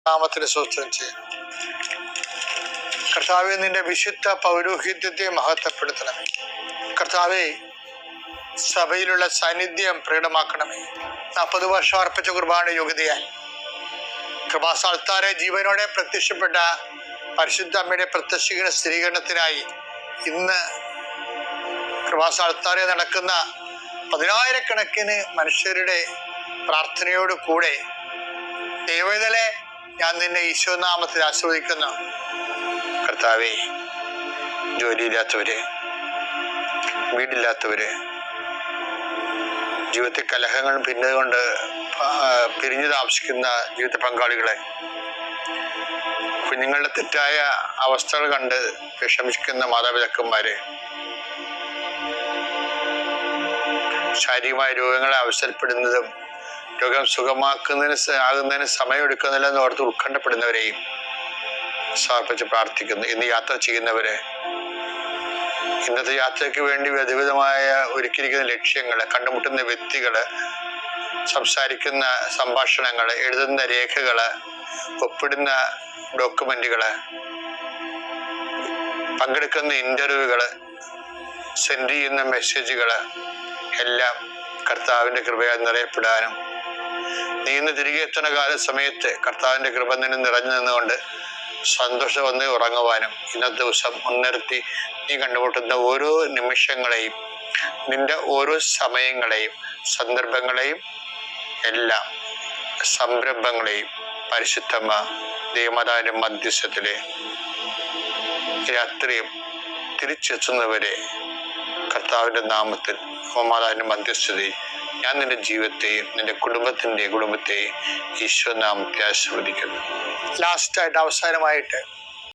നാമത്തിന് സ്തോത്രം ചെയ്യാം. കർത്താവെ, നിന്റെ വിശുദ്ധ പൗരോഹിത്യത്തെ മഹത്വപ്പെടുത്തണമേ. കർത്താവെ, സഭയിലുള്ള സാന്നിധ്യം പ്രകടമാക്കണമേ. 40 വർഷം അർപ്പിച്ച കുർബാന യോഗ്യതയാൽ കൃപാസ്ഥാനത്താരെ ജീവനോടെ പ്രത്യക്ഷപ്പെട്ട പരിശുദ്ധ അമ്മയുടെ പ്രത്യക്ഷീകരണ സ്ഥിരീകരണത്തിനായി ഇന്ന് കൃപാസ്ഥാനത്താരെ നടക്കുന്ന 10,000-കണക്കിന് മനുഷ്യരുടെ പ്രാർത്ഥനയോട് കൂടെ ദൈവവേദനയെ ഞാൻ നിന്നെ ഈശോനാമത്തിൽ ആസ്വദിക്കുന്നു. കർത്താവേ, ജോലിയില്ലാത്തവര്, വീടില്ലാത്തവര്, ജീവിതത്തിൽ കലഹങ്ങൾ ഭിന്നതുകൊണ്ട് പിരിഞ്ഞു താമസിക്കുന്ന ജീവിത പങ്കാളികളെ, കുഞ്ഞുങ്ങളുടെ തെറ്റായ അവസ്ഥകൾ കണ്ട് വിഷമിക്കുന്ന മാതാപിതാക്കന്മാരെ, ശാരീരികമായ രോഗങ്ങളെ അവസരപ്പെടുന്നതും രോഗം ആകുന്നതിന് സമയമെടുക്കുന്നില്ലെന്ന് ഓർത്ത് ഉത്കണ്ഠപ്പെടുന്നവരെയും സമർപ്പിച്ച് പ്രാർത്ഥിക്കുന്നു. ഇന്ന് യാത്ര ചെയ്യുന്നവരെ, ഇന്നത്തെ യാത്രയ്ക്ക് വേണ്ടി വിവിധമായ ഒരുക്കിയിരിക്കുന്ന ലക്ഷ്യങ്ങള്, കണ്ടുമുട്ടുന്ന വ്യക്തികള്, സംസാരിക്കുന്ന സംഭാഷണങ്ങള്, എഴുതുന്ന രേഖകള്, ഒപ്പിടുന്ന ഡോക്യുമെന്റുകള്, പങ്കെടുക്കുന്ന ഇന്റർവ്യൂകള്, സെൻഡ് ചെയ്യുന്ന മെസ്സേജുകള് എല്ലാം കർത്താവിൻ്റെ കൃപയാൽ നിറയപ്പെടാനും നീ ഇന്ന് തിരികെ എത്തുന്ന കാല സമയത്ത് കർത്താവിൻ്റെ കൃപ നിന്നെ നിറഞ്ഞു നിന്നുകൊണ്ട് സന്തോഷം വന്ന് ഉറങ്ങുവാനും ഇന്നത്തെ ദിവസം മുൻനിർത്തി നീ കണ്ടുമുട്ടുന്ന ഓരോ നിമിഷങ്ങളെയും, നിന്റെ ഓരോ സമയങ്ങളെയും, സന്ദർഭങ്ങളെയും, എല്ലാ സംരംഭങ്ങളെയും പരിശുദ്ധമ്മ ദൈവമാതാവിൻ്റെ മധ്യസ്ഥത്തിലെ രാത്രിയും തിരിച്ചെത്തുന്നവരെ കർത്താവിൻ്റെ നാമത്തിൽ മാതാവിൻ്റെ മധ്യസ്ഥതയിൽ ഞാൻ നിന്റെ ജീവിതത്തെയും നിന്റെ കുടുംബത്തെയും ഈശോ നാമത്തെ ആശീർവദിക്കുന്നു. ലാസ്റ്റായിട്ട്, അവസാനമായിട്ട്